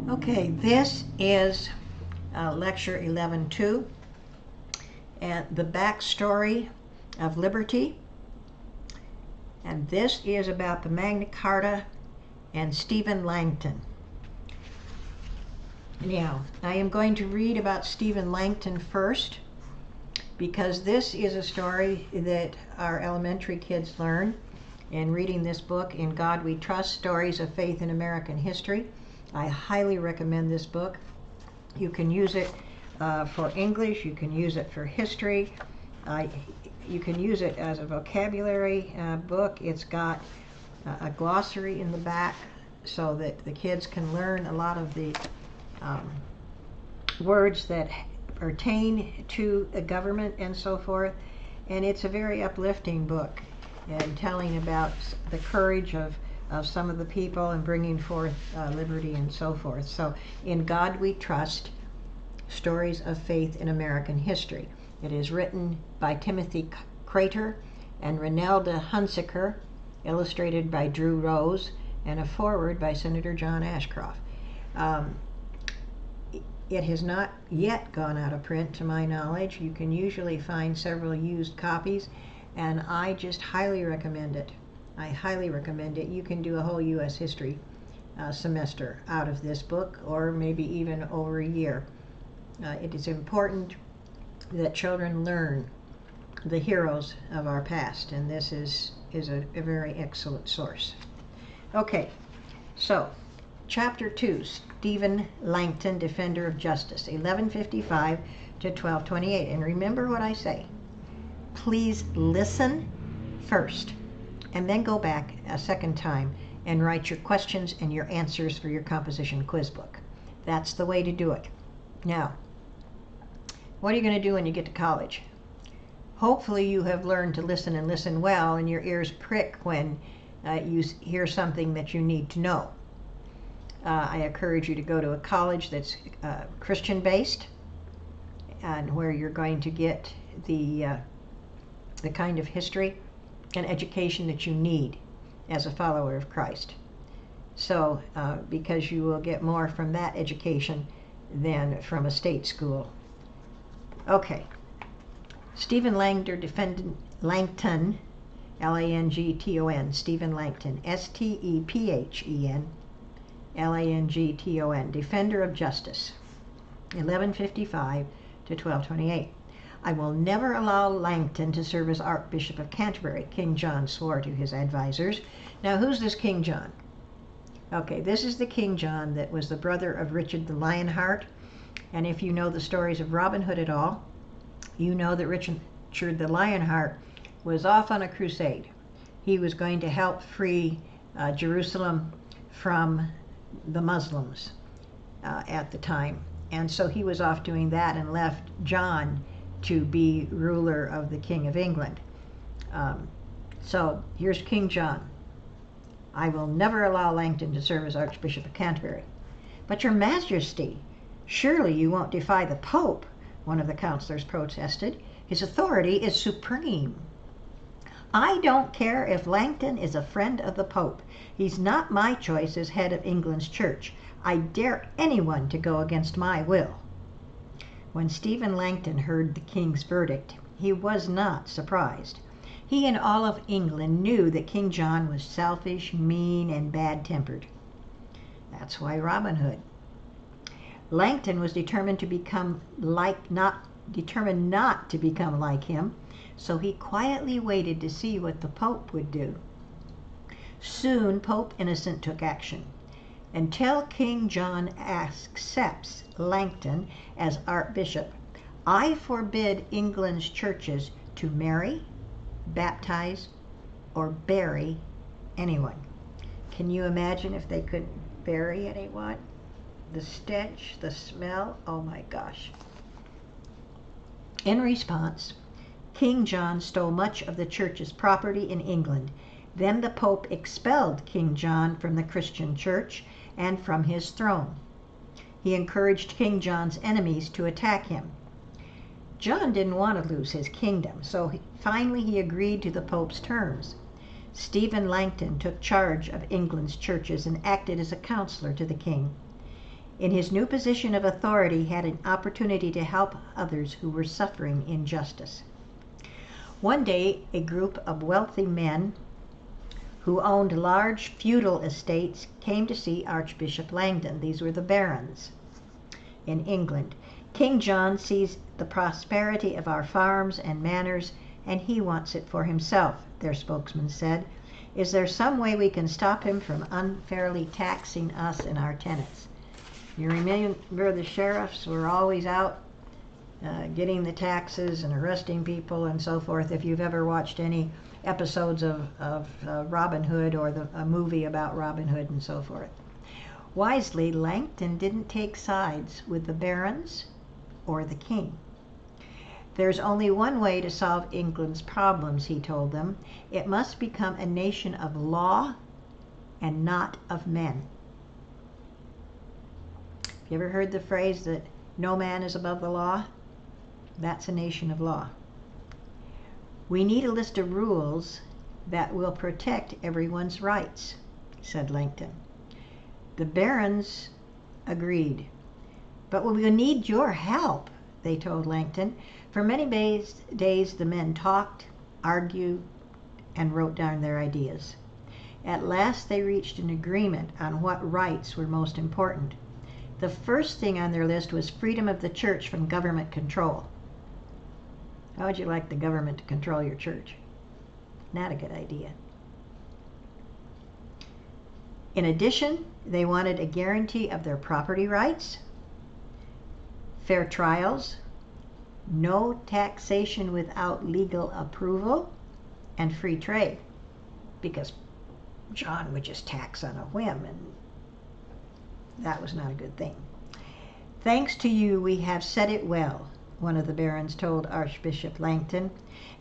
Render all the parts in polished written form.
Okay, this is lecture 11.2, and the backstory of liberty. And this is about the Magna Carta and Stephan Langton. Now, I am going to read about Stephan Langton first, because this is a story that our elementary kids learn. And reading this book, In God We Trust, Stories of Faith in American History, I highly recommend this book. You can use it for English, you can use it for history, you can use it as a vocabulary book. It's got a glossary in the back so that the kids can learn a lot of the words that pertain to the government and so forth. And it's a very uplifting book and telling about the courage of some of the people and bringing forth liberty and so forth. So, In God We Trust, Stories of Faith in American History. It is written by Timothy Crater and Renelda Hunsaker, illustrated by Drew Rose, and a foreword by Senator John Ashcroft. It has not yet gone out of print, to my knowledge. You can usually find several used copies, and I just highly recommend it. I highly recommend it. You can do a whole U.S. history semester out of this book, or maybe even over a year. It is important that children learn the heroes of our past, and this is a very excellent source. Okay, so Chapter 2, Stephan Langton, Defender of Justice, 1155 to 1228. And remember what I say. Please listen first, and then go back a second time and write your questions and your answers for your composition quiz book. That's the way to do it. Now, what are you going to do when you get to college? Hopefully you have learned to listen and listen well, and your ears prick when you hear something that you need to know. I encourage you to go to a college that's Christian-based, and where you're going to get the kind of history and education that you need as a follower of Christ. So, because you will get more from that education than from a state school. Okay. Stephan Langton, Langton, Stephan Langton, Stephen Langton, Defender of Justice, 1155 to 1228. I will never allow Langton to serve as Archbishop of Canterbury, King John swore to his advisors. Now, who's this King John? Okay, this is the King John that was the brother of Richard the Lionheart. And if you know the stories of Robin Hood at all, you know that Richard the Lionheart was off on a crusade. He was going to help free Jerusalem from the Muslims at the time. And so he was off doing that and left John to be ruler of the King of England. So here's King John. I will never allow Langton to serve as Archbishop of Canterbury. But Your Majesty, surely you won't defy the Pope, one of the counselors protested. His authority is supreme. I don't care if Langton is a friend of the Pope. He's not my choice as head of England's church. I dare anyone to go against my will. When Stephan Langton heard the king's verdict, he was not surprised. He and all of England knew that King John was selfish, mean, and bad-tempered. That's why Robin Hood. Langton was determined not to become like him, so he quietly waited to see what the Pope would do. Soon Pope Innocent took action. Until King John accepts Langton as Archbishop, I forbid England's churches to marry, baptize, or bury anyone. Can you imagine if they could bury anyone? The stench, the smell, oh my gosh. In response, King John stole much of the church's property in England. Then the Pope expelled King John from the Christian church and from his throne. He encouraged King John's enemies to attack him. John didn't want to lose his kingdom, so finally he agreed to the Pope's terms. Stephan Langton took charge of England's churches and acted as a counselor to the king. In his new position of authority, he had an opportunity to help others who were suffering injustice. One day, a group of wealthy men who owned large feudal estates came to see Archbishop Langton. These were the barons in England. King John sees the prosperity of our farms and manors, and he wants it for himself, their spokesman said. Is there some way we can stop him from unfairly taxing us and our tenants? You remember the sheriffs were always out getting the taxes and arresting people and so forth. If you've ever watched any episodes of Robin Hood or a movie about Robin Hood and so forth. Wisely, Langton didn't take sides with the barons or the king. There's only one way to solve England's problems, he told them. It must become a nation of law and not of men. You ever heard the phrase that no man is above the law? That's a nation of law. We need a list of rules that will protect everyone's rights, said Langton. The barons agreed. But we will need your help, they told Langton. For many days the men talked, argued, and wrote down their ideas. At last they reached an agreement on what rights were most important. The first thing on their list was freedom of the church from government control. How would you like the government to control your church? Not a good idea. In addition, they wanted a guarantee of their property rights, fair trials, no taxation without legal approval, and free trade, because John would just tax on a whim, and that was not a good thing. Thanks to you, we have said it well, one of the barons told Archbishop Langton.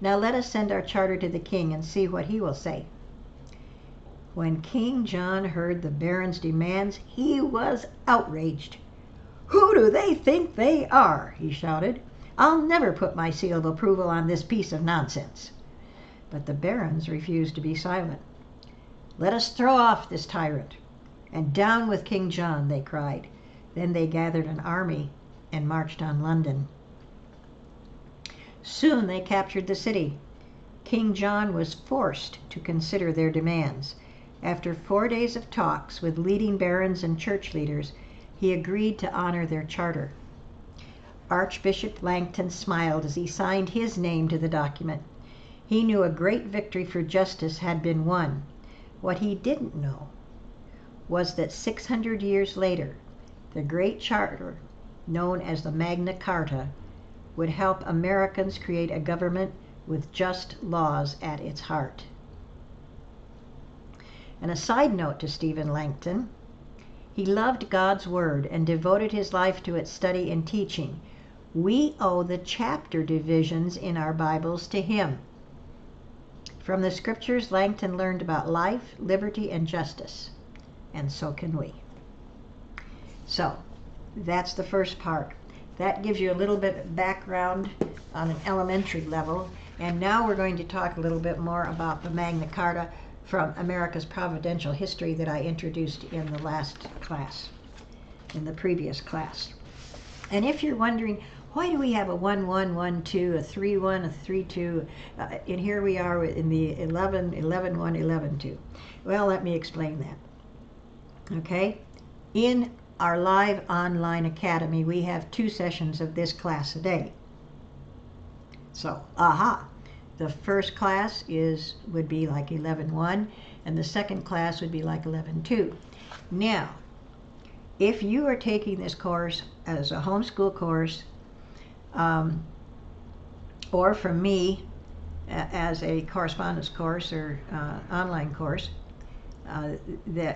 Now let us send our charter to the king and see what he will say. When King John heard the barons' demands, he was outraged. Who do they think they are? He shouted. I'll never put my seal of approval on this piece of nonsense. But the barons refused to be silent. Let us throw off this tyrant. And down with King John, they cried. Then they gathered an army and marched on London. Soon they captured the city. King John was forced to consider their demands. After 4 days of talks with leading barons and church leaders, he agreed to honor their charter. Archbishop Langton smiled as he signed his name to the document. He knew a great victory for justice had been won. What he didn't know was that 600 years later, the great charter, known as the Magna Carta, would help Americans create a government with just laws at its heart. And a side note to Stephan Langton, he loved God's Word and devoted his life to its study and teaching. We owe the chapter divisions in our Bibles to him. From the scriptures, Langton learned about life, liberty, and justice. And so can we. So, that's the first part. That gives you a little bit of background on an elementary level. And now we're going to talk a little bit more about the Magna Carta from America's Providential history that I introduced in the last class, in the previous class. And if you're wondering, why do we have a 1-1, 1-2, a 3-1, a 3-2, and here we are in the 11-1, 11-2. Well, let me explain that. Okay? In our live online academy, we have 2 sessions of this class a day. So, the first class would be like 11-1, and the second class would be like 11-2. Now, if you are taking this course as a homeschool course, or from me as a correspondence course or online course,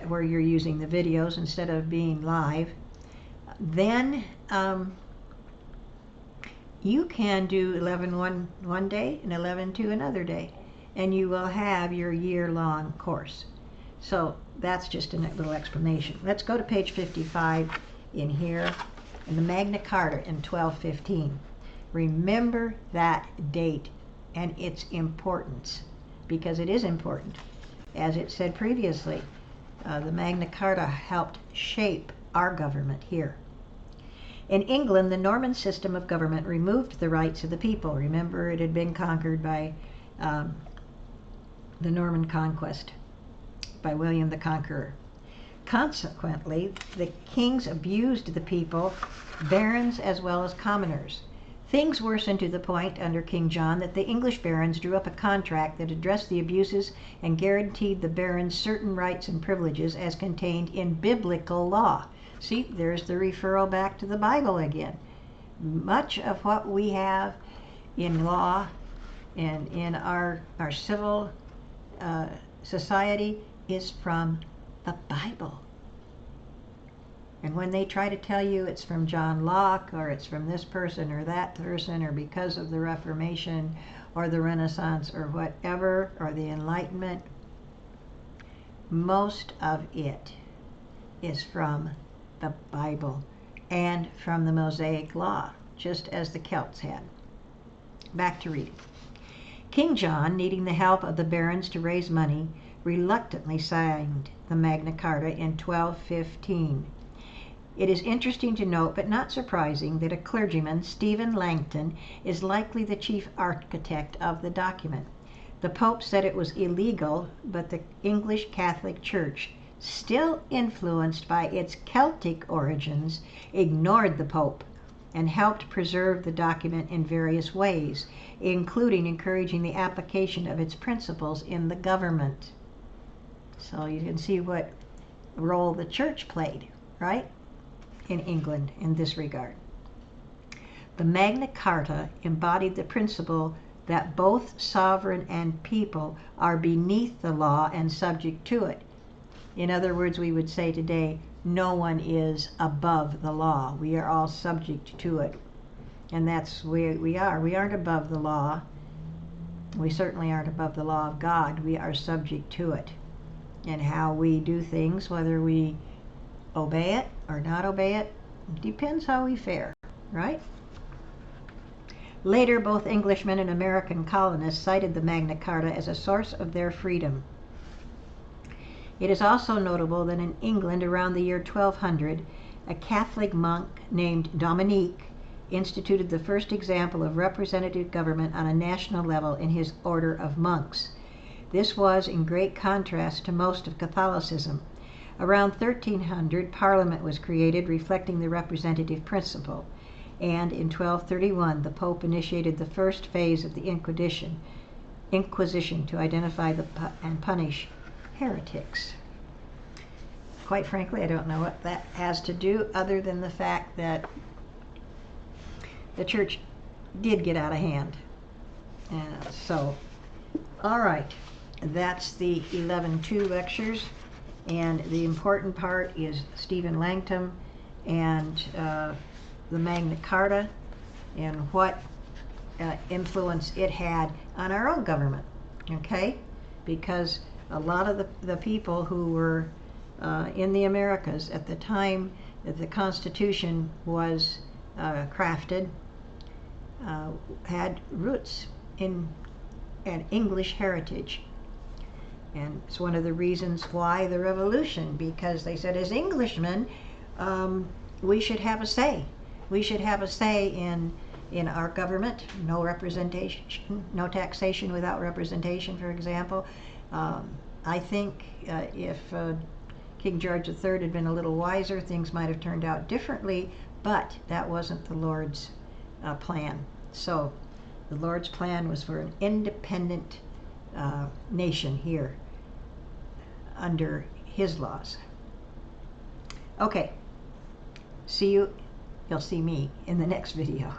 where you're using the videos instead of being live, then you can do 11-1 one day and 11-2 another day, and you will have your year-long course. So that's just a little explanation. Let's go to page 55 in here, in the Magna Carta in 1215. Remember that date and its importance, because it is important. As it said previously, the Magna Carta helped shape our government here. In England, the Norman system of government removed the rights of the people. Remember, it had been conquered by the Norman conquest by William the Conqueror. Consequently, the kings abused the people, barons as well as commoners. Things worsened to the point under King John that the English barons drew up a contract that addressed the abuses and guaranteed the barons certain rights and privileges as contained in biblical law. See, there's the referral back to the Bible again. Much of what we have in law and in our civil society is from the Bible. And when they try to tell you it's from John Locke, or it's from this person or that person, or because of the Reformation or the Renaissance or whatever, or the Enlightenment, most of it is from the Bible and from the Mosaic Law, just as the Celts had. Back to reading. King John, needing the help of the barons to raise money, reluctantly signed the Magna Carta in 1215. It is interesting to note, but not surprising, that a clergyman, Stephan Langton, is likely the chief architect of the document. The Pope said it was illegal, but the English Catholic Church, still influenced by its Celtic origins, ignored the Pope and helped preserve the document in various ways, including encouraging the application of its principles in the government. So you can see what role the church played, right, in England in this regard. The Magna Carta embodied the principle that both sovereign and people are beneath the law and subject to it. In other words, we would say today, no one is above the law. We are all subject to it. And that's where we are. We aren't above the law. We certainly aren't above the law of God. We are subject to it. And how we do things, whether we obey it or not obey it, depends how we fare, right? Later, both Englishmen and American colonists cited the Magna Carta as a source of their freedom. It is also notable that in England around the year 1200, a Catholic monk named Dominique instituted the first example of representative government on a national level in his order of monks. This was in great contrast to most of Catholicism. Around 1300, Parliament was created reflecting the representative principle, and in 1231 the Pope initiated the first phase of the Inquisition to identify and punish heretics. Quite frankly, I don't know what that has to do, other than the fact that the church did get out of hand. So, all right, that's the 11.2 lectures, and the important part is Stephan Langton and the Magna Carta and what influence it had on our own government, okay? Because a lot of the people who were in the Americas at the time that the Constitution was crafted had roots in an English heritage. And it's one of the reasons why the Revolution, because they said as Englishmen, we should have a say. We should have a say in our government. No representation, no taxation without representation, for example. I think if King George III had been a little wiser, things might have turned out differently, but that wasn't the Lord's plan. So the Lord's plan was for an independent nation here under his laws. Okay, you'll see me in the next video.